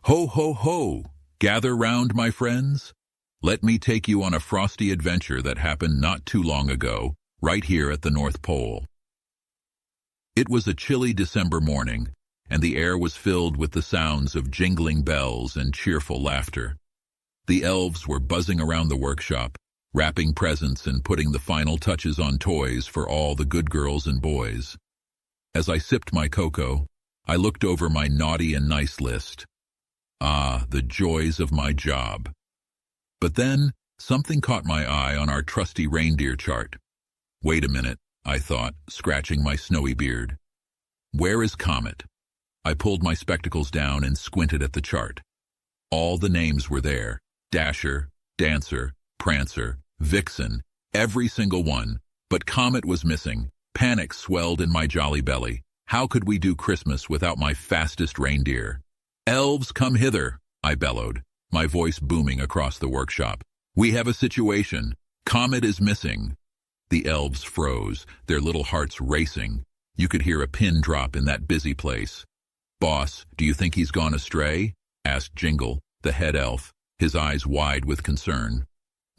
Ho, ho, ho! Gather round, my friends. Let me take you on a frosty adventure that happened not too long ago, right here at the North Pole. It was a chilly December morning, and the air was filled with the sounds of jingling bells and cheerful laughter. The elves were buzzing around the workshop, wrapping presents and putting the final touches on toys for all the good girls and boys. As I sipped my cocoa, I looked over my naughty and nice list. Ah, the joys of my job. But then, something caught my eye on our trusty reindeer chart. Wait a minute, I thought, scratching my snowy beard. Where is Comet? I pulled my spectacles down and squinted at the chart. All the names were there. Dasher, Dancer, Prancer, Vixen, every single one. But Comet was missing. Panic swelled in my jolly belly. How could we do Christmas without my fastest reindeer? Elves, come hither, I bellowed, my voice booming across the workshop. We have a situation. Comet is missing. The elves froze, their little hearts racing. You could hear a pin drop in that busy place. Boss, do you think he's gone astray? Asked Jingle, the head elf, his eyes wide with concern.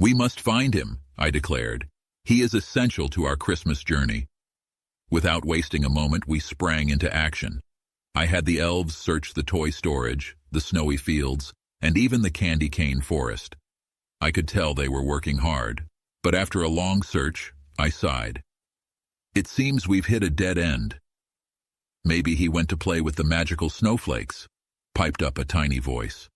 We must find him, I declared. He is essential to our Christmas journey. Without wasting a moment, we sprang into action. I had the elves search the toy storage, the snowy fields, and even the candy cane forest. I could tell they were working hard, but after a long search, I sighed. It seems we've hit a dead end. Maybe he went to play with the magical snowflakes, piped up a tiny voice.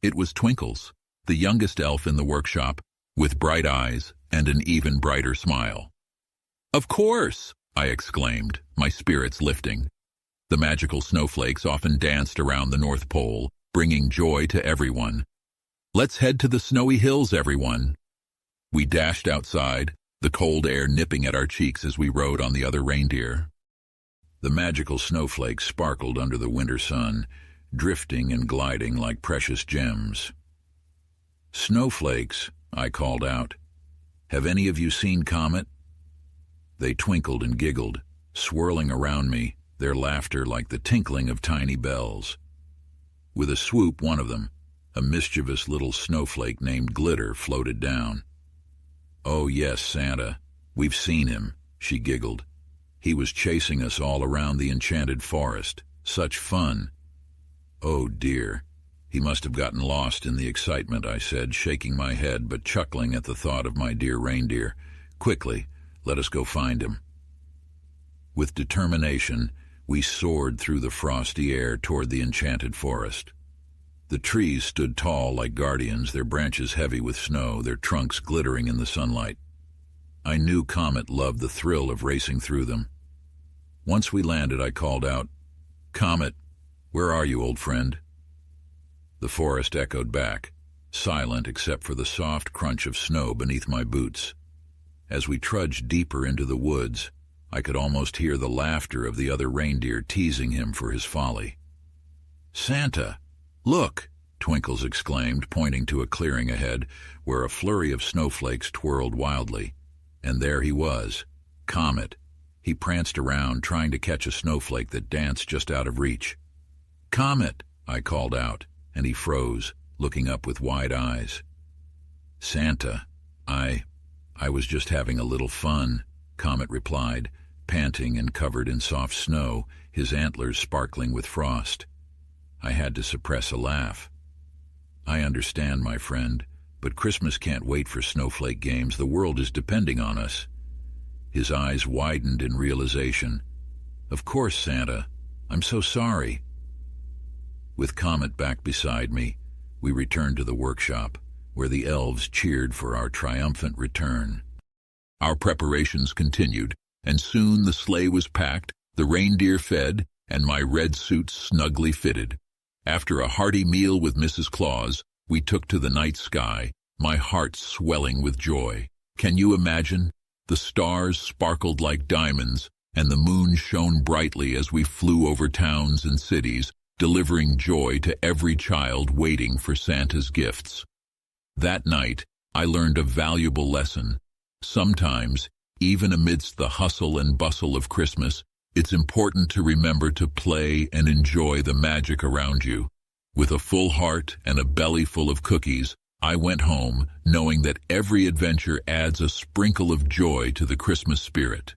It was Twinkles, the youngest elf in the workshop, with bright eyes and an even brighter smile. Of course, I exclaimed, my spirits lifting. The magical snowflakes often danced around the North Pole, bringing joy to everyone. Let's head to the snowy hills, everyone. We dashed outside, the cold air nipping at our cheeks as we rode on the other reindeer. The magical snowflakes sparkled under the winter sun, drifting and gliding like precious gems. Snowflakes, I called out. Have any of you seen Comet? They twinkled and giggled, swirling around me, their laughter like the tinkling of tiny bells. With a swoop, one of them, a mischievous little snowflake named Glitter, floated down. Oh yes, Santa, we've seen him, she giggled. He was chasing us all around the enchanted forest. Such fun. Oh dear, he must have gotten lost in the excitement, I said, shaking my head but chuckling at the thought of my dear reindeer. Quickly, let us go find him. With determination, we soared through the frosty air toward the enchanted forest. The trees stood tall like guardians, their branches heavy with snow, their trunks glittering in the sunlight. I knew Comet loved the thrill of racing through them. Once we landed, I called out, Comet, where are you, old friend? The forest echoed back, silent except for the soft crunch of snow beneath my boots. As we trudged deeper into the woods, I could almost hear the laughter of the other reindeer teasing him for his folly. Santa, look, Twinkles exclaimed, pointing to a clearing ahead where a flurry of snowflakes twirled wildly. And there he was, Comet. He pranced around, trying to catch a snowflake that danced just out of reach. Comet, I called out, and he froze, looking up with wide eyes. Santa, I was just having a little fun, Comet replied, panting and covered in soft snow, his antlers sparkling with frost. I had to suppress a laugh. I understand, my friend, but Christmas can't wait for snowflake games. The world is depending on us. His eyes widened in realization. Of course, Santa. I'm so sorry. With Comet back beside me, we returned to the workshop, where the elves cheered for our triumphant return. Our preparations continued, and soon the sleigh was packed, the reindeer fed, and my red suit snugly fitted. After a hearty meal with Mrs. Claus, we took to the night sky, my heart swelling with joy. Can you imagine? The stars sparkled like diamonds, and the moon shone brightly as we flew over towns and cities, delivering joy to every child waiting for Santa's gifts. That night, I learned a valuable lesson. Sometimes, even amidst the hustle and bustle of Christmas, it's important to remember to play and enjoy the magic around you. With a full heart and a belly full of cookies, I went home, knowing that every adventure adds a sprinkle of joy to the Christmas spirit.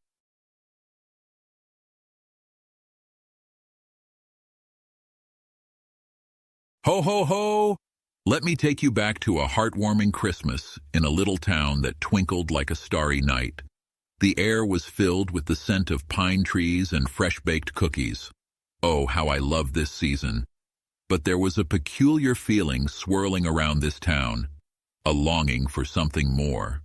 Ho, ho, ho! Let me take you back to a heartwarming Christmas in a little town that twinkled like a starry night. The air was filled with the scent of pine trees and fresh-baked cookies. Oh, how I loved this season. But there was a peculiar feeling swirling around this town, a longing for something more.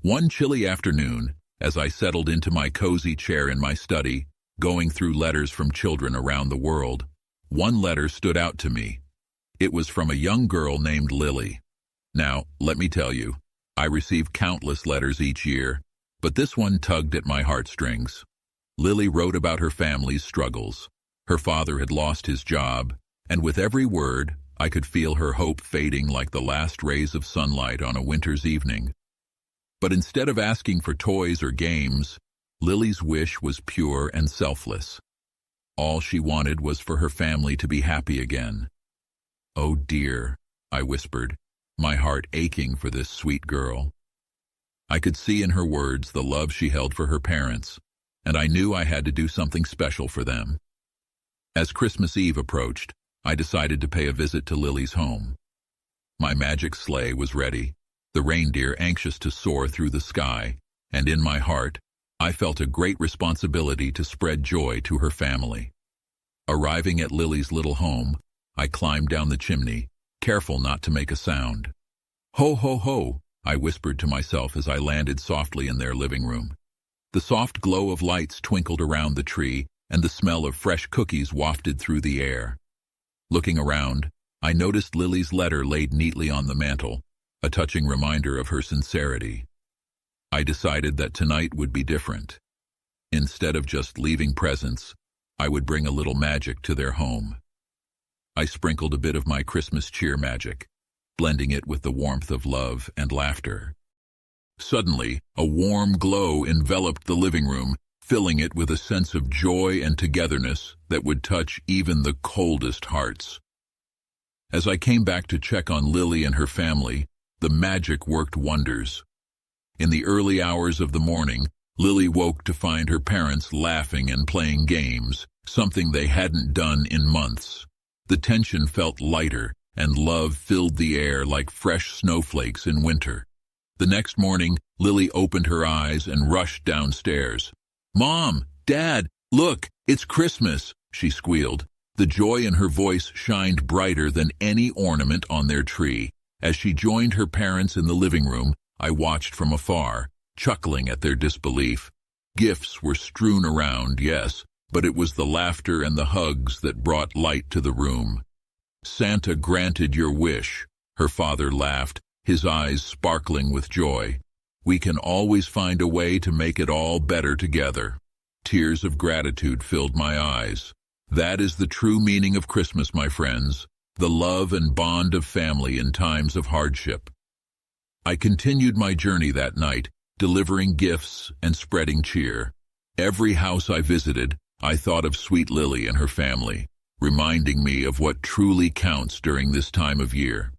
One chilly afternoon, as I settled into my cozy chair in my study, going through letters from children around the world, one letter stood out to me. It was from a young girl named Lily. Now, let me tell you, I receive countless letters each year, but this one tugged at my heartstrings. Lily wrote about her family's struggles. Her father had lost his job, and with every word, I could feel her hope fading like the last rays of sunlight on a winter's evening. But instead of asking for toys or games, Lily's wish was pure and selfless. All she wanted was for her family to be happy again. "Oh dear," I whispered, my heart aching for this sweet girl. I could see in her words the love she held for her parents, and I knew I had to do something special for them. As Christmas Eve approached, I decided to pay a visit to Lily's home. My magic sleigh was ready, the reindeer anxious to soar through the sky, and in my heart, I felt a great responsibility to spread joy to her family. Arriving at Lily's little home, I climbed down the chimney, careful not to make a sound. "Ho, ho, ho," I whispered to myself as I landed softly in their living room. The soft glow of lights twinkled around the tree, and the smell of fresh cookies wafted through the air. Looking around, I noticed Lily's letter laid neatly on the mantel, a touching reminder of her sincerity. I decided that tonight would be different. Instead of just leaving presents, I would bring a little magic to their home. I sprinkled a bit of my Christmas cheer magic, blending it with the warmth of love and laughter. Suddenly, a warm glow enveloped the living room, filling it with a sense of joy and togetherness that would touch even the coldest hearts. As I came back to check on Lily and her family, the magic worked wonders. In the early hours of the morning, Lily woke to find her parents laughing and playing games, something they hadn't done in months. The tension felt lighter, and love filled the air like fresh snowflakes in winter. The next morning, Lily opened her eyes and rushed downstairs. "Mom, Dad, look, it's Christmas," she squealed. The joy in her voice shined brighter than any ornament on their tree. As she joined her parents in the living room, I watched from afar, chuckling at their disbelief. Gifts were strewn around, yes, but it was the laughter and the hugs that brought light to the room. "Santa granted your wish," her father laughed, his eyes sparkling with joy. "We can always find a way to make it all better together." Tears of gratitude filled my eyes. That is the true meaning of Christmas, my friends, the love and bond of family in times of hardship. I continued my journey that night, delivering gifts and spreading cheer. Every house I visited, I thought of sweet Lily and her family, reminding me of what truly counts during this time of year.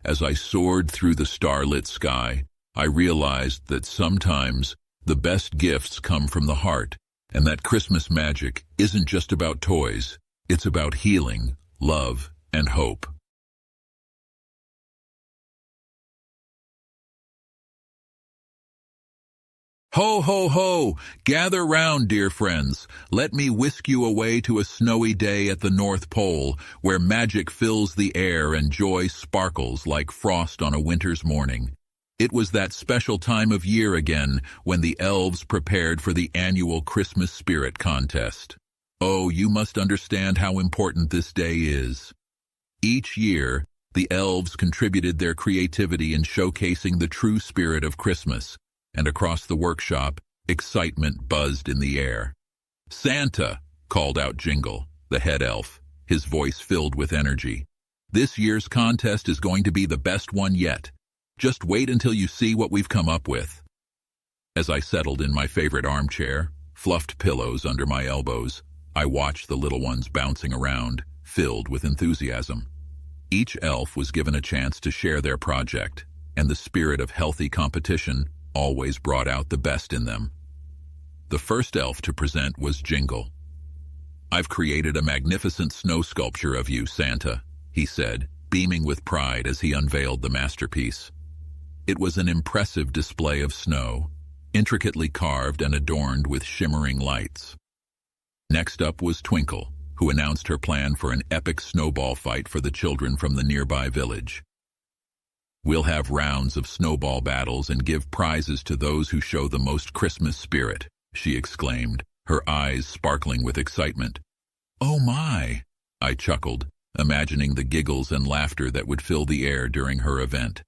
As I soared through the starlit sky, I realized that sometimes the best gifts come from the heart, and that Christmas magic isn't just about toys, it's about healing, love, and hope. Ho, ho, ho! Gather round, dear friends. Let me whisk you away to a snowy day at the North Pole, where magic fills the air and joy sparkles like frost on a winter's morning. It was that special time of year again when the elves prepared for the annual Christmas Spirit Contest. Oh, you must understand how important this day is. Each year, the elves contributed their creativity in showcasing the true spirit of Christmas, and across the workshop, excitement buzzed in the air. "Santa!" called out Jingle, the head elf, his voice filled with energy. "This year's contest is going to be the best one yet. Just wait until you see what we've come up with." As I settled in my favorite armchair, fluffed pillows under my elbows, I watched the little ones bouncing around, filled with enthusiasm. Each elf was given a chance to share their project, and the spirit of healthy competition always brought out the best in them. The first elf to present was Jingle. "I've created a magnificent snow sculpture of you, Santa," he said, beaming with pride as he unveiled the masterpiece. It was an impressive display of snow, intricately carved and adorned with shimmering lights. Next up was Twinkle, who announced her plan for an epic snowball fight for the children from the nearby village. "We'll have rounds of snowball battles and give prizes to those who show the most Christmas spirit," she exclaimed, her eyes sparkling with excitement. "Oh my!" I chuckled, imagining the giggles and laughter that would fill the air during her event.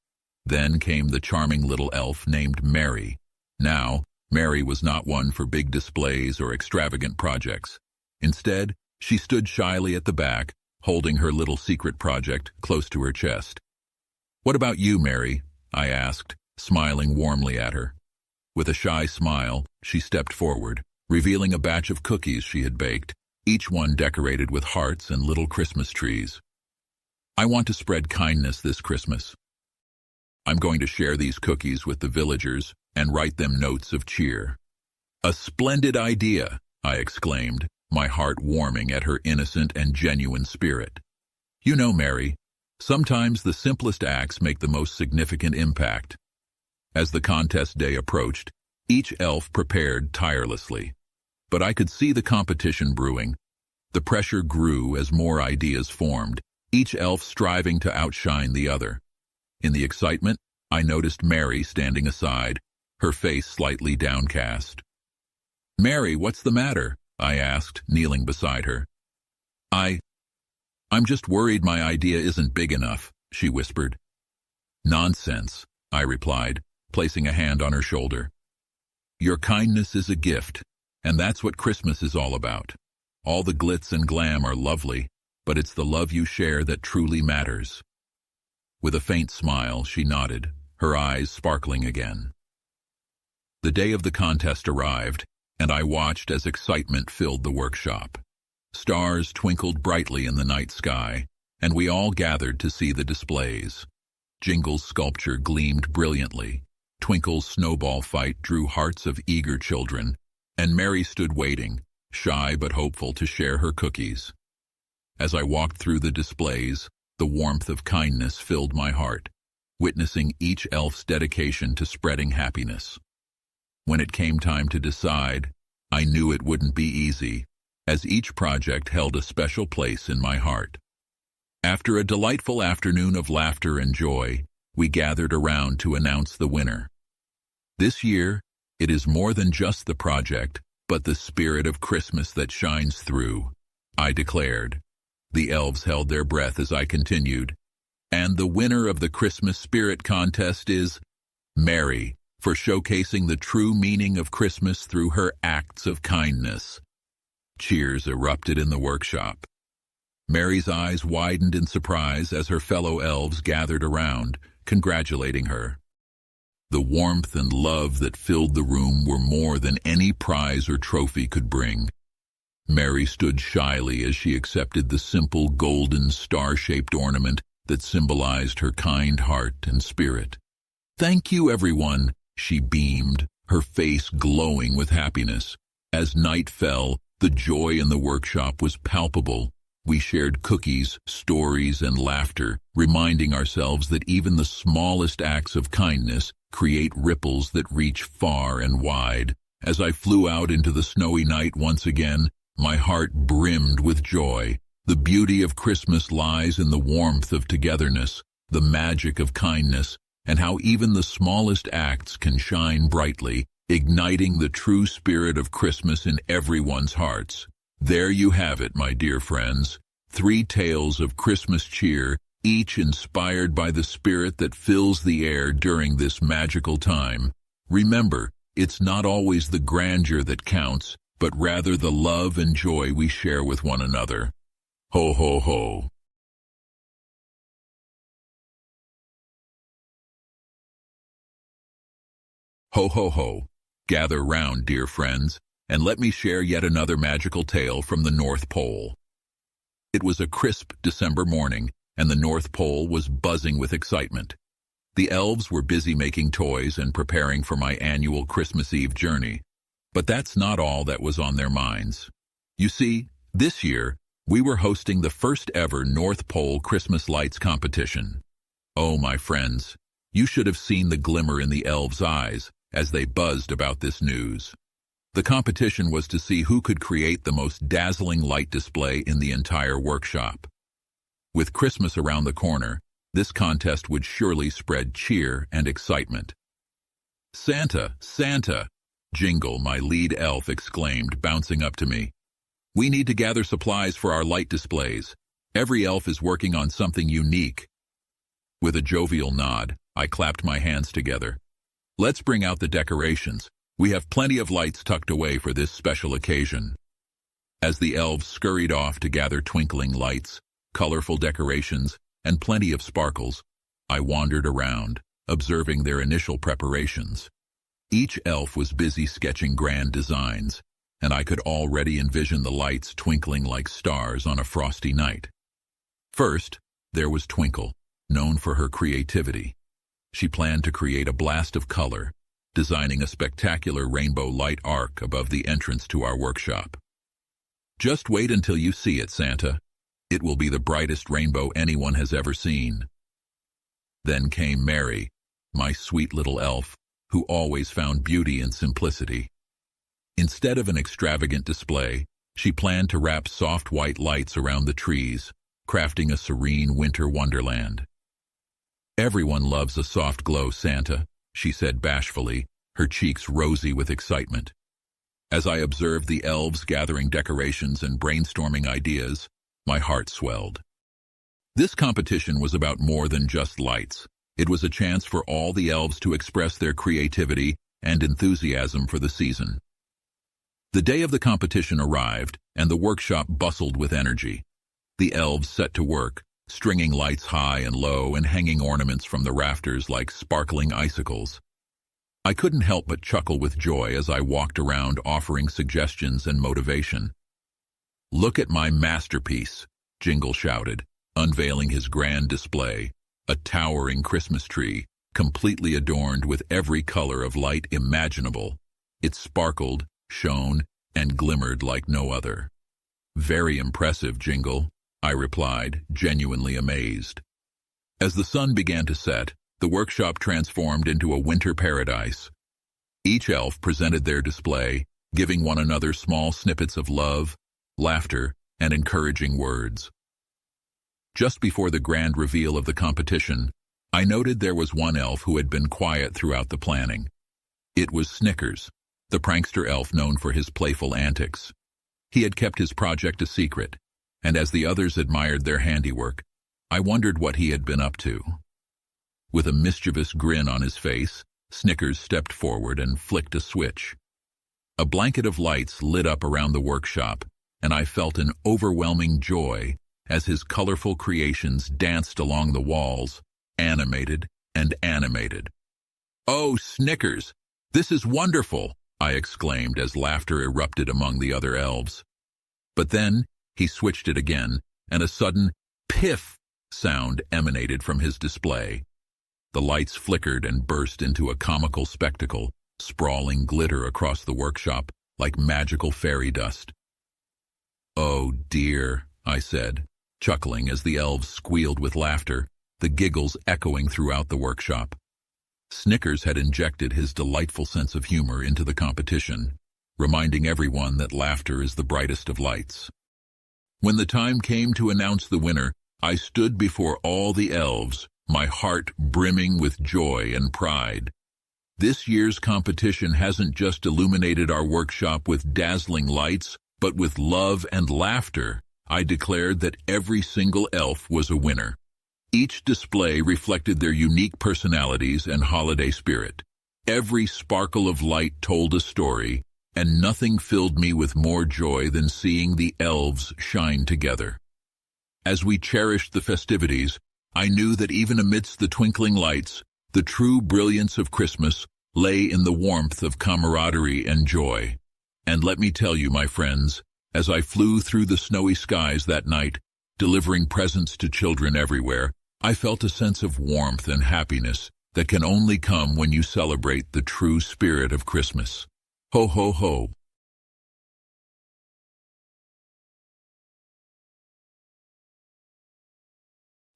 Then came the charming little elf named Mary. Now, Mary was not one for big displays or extravagant projects. Instead, she stood shyly at the back, holding her little secret project close to her chest. "What about you, Mary?" I asked, smiling warmly at her. With a shy smile, she stepped forward, revealing a batch of cookies she had baked, each one decorated with hearts and little Christmas trees. "I want to spread kindness this Christmas. I'm going to share these cookies with the villagers and write them notes of cheer." "A splendid idea," I exclaimed, my heart warming at her innocent and genuine spirit. "You know, Mary, sometimes the simplest acts make the most significant impact." As the contest day approached, each elf prepared tirelessly. But I could see the competition brewing. The pressure grew as more ideas formed, each elf striving to outshine the other. In the excitement, I noticed Mary standing aside, her face slightly downcast. "Mary, what's the matter?" I asked, kneeling beside her. I'm just worried my idea isn't big enough," she whispered. "Nonsense," I replied, placing a hand on her shoulder. "Your kindness is a gift, and that's what Christmas is all about. All the glitz and glam are lovely, but it's the love you share that truly matters." With a faint smile, she nodded, her eyes sparkling again. The day of the contest arrived, and I watched as excitement filled the workshop. Stars twinkled brightly in the night sky, and we all gathered to see the displays. Jingle's sculpture gleamed brilliantly, Twinkle's snowball fight drew hearts of eager children, and Mary stood waiting, shy but hopeful to share her cookies. As I walked through the displays, the warmth of kindness filled my heart, witnessing each elf's dedication to spreading happiness. When it came time to decide, I knew it wouldn't be easy, as each project held a special place in my heart. After a delightful afternoon of laughter and joy, we gathered around to announce the winner. This year, it is more than just the project, but the spirit of Christmas that shines through, I declared. The elves held their breath as I continued. And the winner of the Christmas Spirit Contest is Mary, for showcasing the true meaning of Christmas through her acts of kindness. Cheers erupted in the workshop. Mary's eyes widened in surprise as her fellow elves gathered around, congratulating her. The warmth and love that filled the room were more than any prize or trophy could bring. Mary stood shyly as she accepted the simple golden star-shaped ornament that symbolized her kind heart and spirit. "Thank you, everyone," she beamed, her face glowing with happiness. As night fell, the joy in the workshop was palpable. We shared cookies, stories, and laughter, reminding ourselves that even the smallest acts of kindness create ripples that reach far and wide. As I flew out into the snowy night once again, my heart brimmed with joy. The beauty of Christmas lies in the warmth of togetherness, the magic of kindness, and how even the smallest acts can shine brightly, igniting the true spirit of Christmas in everyone's hearts. There you have it, my dear friends, 3 tales of Christmas cheer, each inspired by the spirit that fills the air during this magical time. Remember, it's not always the grandeur that counts, but rather the love and joy we share with one another. Ho, ho, ho. Ho, ho, ho. Gather round, dear friends, and let me share yet another magical tale from the North Pole. It was a crisp December morning, and the North Pole was buzzing with excitement. The elves were busy making toys and preparing for my annual Christmas Eve journey. But that's not all that was on their minds. You see, this year, we were hosting the first ever North Pole Christmas lights competition. Oh, my friends, you should have seen the glimmer in the elves' eyes as they buzzed about this news. The competition was to see who could create the most dazzling light display in the entire workshop. With Christmas around the corner, this contest would surely spread cheer and excitement. "Santa, Santa!" Jingle, my lead elf, exclaimed, bouncing up to me. "We need to gather supplies for our light displays. Every elf is working on something unique." With a jovial nod, I clapped my hands together. "Let's bring out the decorations. We have plenty of lights tucked away for this special occasion." As the elves scurried off to gather twinkling lights, colorful decorations, and plenty of sparkles, I wandered around, observing their initial preparations. Each elf was busy sketching grand designs, and I could already envision the lights twinkling like stars on a frosty night. First, there was Twinkle, known for her creativity. She planned to create a blast of color, designing a spectacular rainbow light arc above the entrance to our workshop. "Just wait until you see it, Santa. It will be the brightest rainbow anyone has ever seen." Then came Mary, my sweet little elf, who always found beauty in simplicity. Instead of an extravagant display, she planned to wrap soft white lights around the trees, crafting a serene winter wonderland. "Everyone loves a soft glow, Santa," she said bashfully, her cheeks rosy with excitement. As I observed the elves gathering decorations and brainstorming ideas, my heart swelled. This competition was about more than just lights. It was a chance for all the elves to express their creativity and enthusiasm for the season. The day of the competition arrived, and the workshop bustled with energy. The elves set to work, stringing lights high and low and hanging ornaments from the rafters like sparkling icicles. I couldn't help but chuckle with joy as I walked around offering suggestions and motivation. "Look at my masterpiece," Jingle shouted, unveiling his grand display, a towering Christmas tree, completely adorned with every color of light imaginable. It sparkled, shone, and glimmered like no other. "Very impressive, Jingle," I replied, genuinely amazed. As the sun began to set, the workshop transformed into a winter paradise. Each elf presented their display, giving one another small snippets of love, laughter, and encouraging words. Just before the grand reveal of the competition, I noted there was one elf who had been quiet throughout the planning. It was Snickers, the prankster elf known for his playful antics. He had kept his project a secret, and as the others admired their handiwork, I wondered what he had been up to. With a mischievous grin on his face, Snickers stepped forward and flicked a switch. A blanket of lights lit up around the workshop, and I felt an overwhelming joy as his colorful creations danced along the walls, animated and animated. "Oh, Snickers, this is wonderful!" I exclaimed as laughter erupted among the other elves. But then he switched it again, and a sudden piff sound emanated from his display. The lights flickered and burst into a comical spectacle, sprawling glitter across the workshop like magical fairy dust. "Oh dear," I said, chuckling as the elves squealed with laughter, the giggles echoing throughout the workshop. Snickers had injected his delightful sense of humor into the competition, reminding everyone that laughter is the brightest of lights. When the time came to announce the winner, I stood before all the elves, my heart brimming with joy and pride. This year's competition hasn't just illuminated our workshop with dazzling lights, but with love and laughter. I declared that every single elf was a winner. Each display reflected their unique personalities and holiday spirit. Every sparkle of light told a story, and nothing filled me with more joy than seeing the elves shine together. As we cherished the festivities, I knew that even amidst the twinkling lights, the true brilliance of Christmas lay in the warmth of camaraderie and joy. And let me tell you, my friends, as I flew through the snowy skies that night, delivering presents to children everywhere, I felt a sense of warmth and happiness that can only come when you celebrate the true spirit of Christmas. Ho, ho, ho.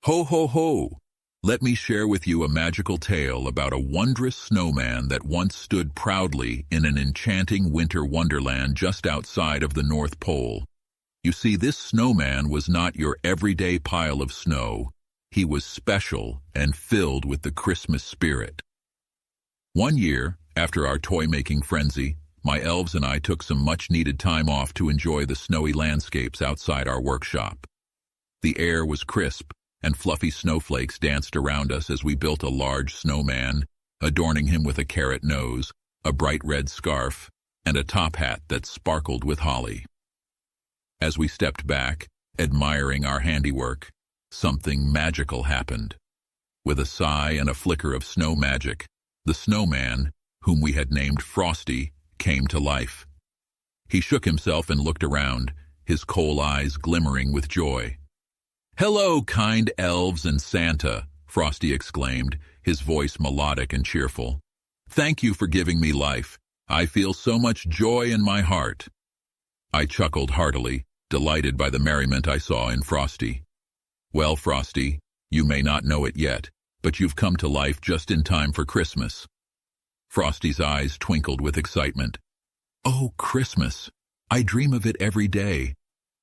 Ho, ho, ho! Let me share with you a magical tale about a wondrous snowman that once stood proudly in an enchanting winter wonderland just outside of the North Pole. You see, this snowman was not your everyday pile of snow. He was special and filled with the Christmas spirit. One year, after our toy-making frenzy, my elves and I took some much-needed time off to enjoy the snowy landscapes outside our workshop. The air was crisp, and fluffy snowflakes danced around us as we built a large snowman, adorning him with a carrot nose, a bright red scarf, and a top hat that sparkled with holly. As we stepped back, admiring our handiwork, something magical happened. With a sigh and a flicker of snow magic, the snowman, whom we had named Frosty, came to life. He shook himself and looked around, his coal eyes glimmering with joy. "Hello, kind elves and Santa," Frosty exclaimed, his voice melodic and cheerful. "Thank you for giving me life. I feel so much joy in my heart." I chuckled heartily, delighted by the merriment I saw in Frosty. "Well, Frosty, you may not know it yet, but you've come to life just in time for Christmas." Frosty's eyes twinkled with excitement. "Oh, Christmas! I dream of it every day.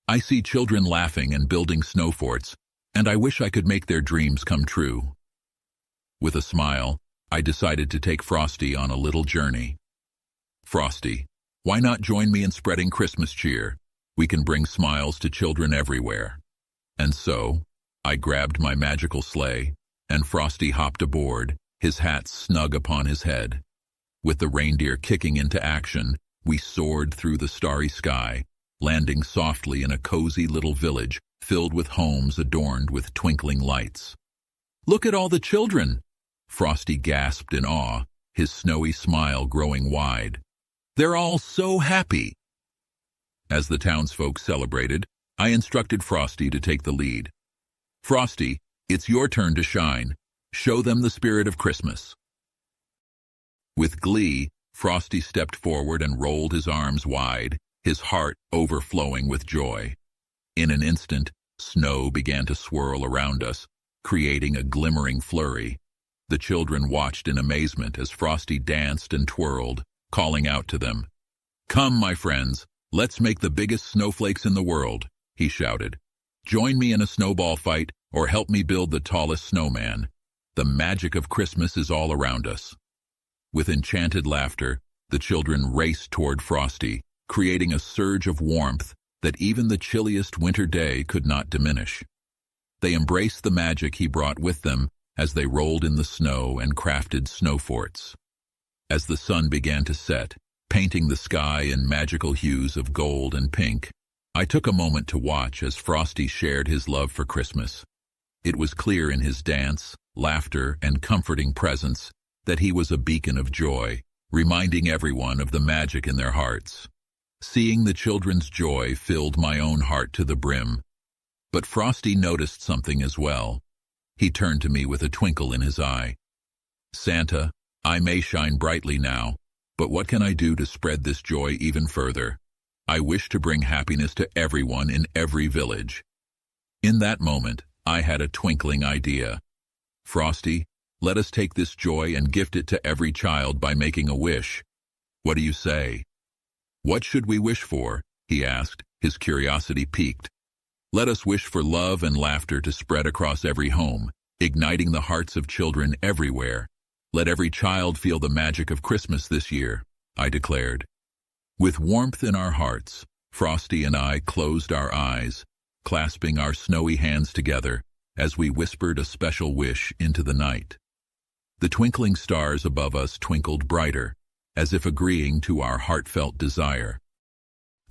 I see children laughing and building snow forts, and I wish I could make their dreams come true." With a smile, I decided to take Frosty on a little journey. "Frosty, why not join me in spreading Christmas cheer? We can bring smiles to children everywhere." And so, I grabbed my magical sleigh, and Frosty hopped aboard, his hat snug upon his head. With the reindeer kicking into action, we soared through the starry sky, landing softly in a cozy little village filled with homes adorned with twinkling lights. "Look at all the children!" Frosty gasped in awe, his snowy smile growing wide. "They're all so happy!" As the townsfolk celebrated, I instructed Frosty to take the lead. "Frosty, it's your turn to shine. Show them the spirit of Christmas." With glee, Frosty stepped forward and rolled his arms wide, his heart overflowing with joy. In an instant, snow began to swirl around us, creating a glimmering flurry. The children watched in amazement as Frosty danced and twirled, calling out to them. "Come, my friends, let's make the biggest snowflakes in the world," he shouted. "Join me in a snowball fight or help me build the tallest snowman. The magic of Christmas is all around us." With enchanted laughter, the children raced toward Frosty, creating a surge of warmth that even the chilliest winter day could not diminish. They embraced the magic he brought with them as they rolled in the snow and crafted snow forts. As the sun began to set, painting the sky in magical hues of gold and pink, I took a moment to watch as Frosty shared his love for Christmas. It was clear in his dance, laughter, and comforting presence that he was a beacon of joy, reminding everyone of the magic in their hearts. Seeing the children's joy filled my own heart to the brim. But Frosty noticed something as well. He turned to me with a twinkle in his eye. "Santa, I may shine brightly now, but what can I do to spread this joy even further? I wish to bring happiness to everyone in every village." In that moment, I had a twinkling idea. "Frosty, let us take this joy and gift it to every child by making a wish. What do you say?" "What should we wish for?" he asked, his curiosity piqued. "Let us wish for love and laughter to spread across every home, igniting the hearts of children everywhere. Let every child feel the magic of Christmas this year," I declared. With warmth in our hearts, Frosty and I closed our eyes, clasping our snowy hands together as we whispered a special wish into the night. The twinkling stars above us twinkled brighter, as if agreeing to our heartfelt desire.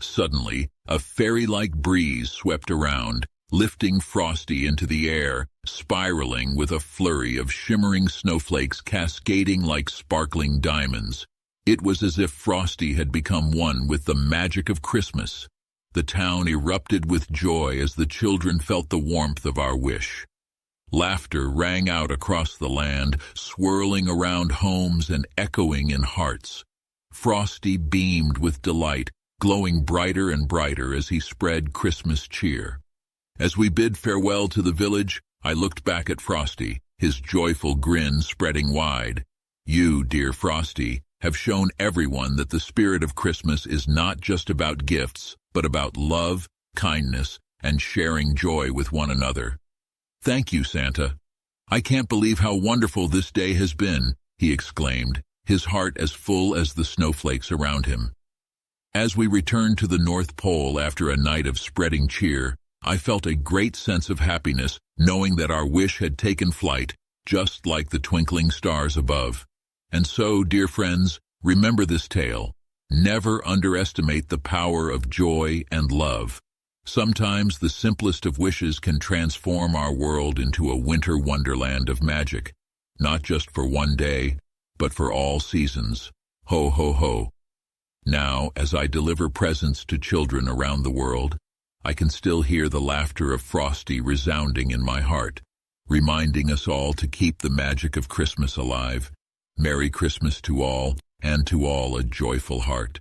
Suddenly, a fairy-like breeze swept around, lifting Frosty into the air, spiraling with a flurry of shimmering snowflakes cascading like sparkling diamonds. It was as if Frosty had become one with the magic of Christmas. The town erupted with joy as the children felt the warmth of our wish. Laughter rang out across the land, swirling around homes and echoing in hearts. Frosty beamed with delight, glowing brighter and brighter as he spread Christmas cheer. As we bid farewell to the village, I looked back at Frosty, his joyful grin spreading wide. You, dear Frosty, have shown everyone that the spirit of Christmas is not just about gifts, but about love, kindness, and sharing joy with one another. Thank you, Santa. I can't believe how wonderful this day has been, he exclaimed, his heart as full as the snowflakes around him. As we returned to the North Pole after a night of spreading cheer, I felt a great sense of happiness knowing that our wish had taken flight, just like the twinkling stars above. And so, dear friends, remember this tale. Never underestimate the power of joy and love. Sometimes the simplest of wishes can transform our world into a winter wonderland of magic, not just for one day, but for all seasons. Ho, ho, ho. Now, as I deliver presents to children around the world, I can still hear the laughter of Frosty resounding in my heart, reminding us all to keep the magic of Christmas alive. Merry Christmas to all, and to all a joyful heart.